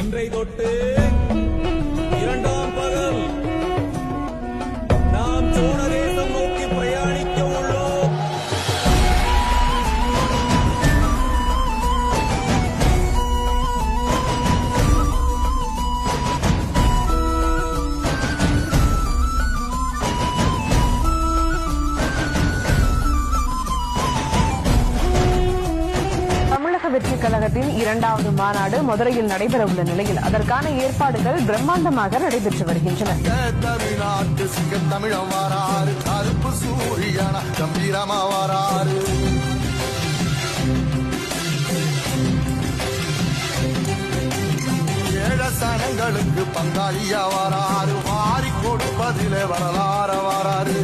இன்றை தொட்டு இரண்டாம் பகல் நாம் சோழ தேசம் நோக்கி பிரயாணிக்க உள்ளோம். வெற்றி கழகத்தின் இரண்டாவது மாநாடு மதுரையில் நடைபெறவுள்ள நிலையில் அதற்கான ஏற்பாடுகள் பிரம்மாண்டமாக நடைபெற்று வருகின்றன. தமிழ்நாட்டு சிங்க தமிழம் வாராரு, கருப்பு சூரியன கம்பீரமா வாராரு. ஏழசனங்களுக்கு பங்காளியா வாராரு, வாரி கொடுப்பதிலே வரலாற வாராரு.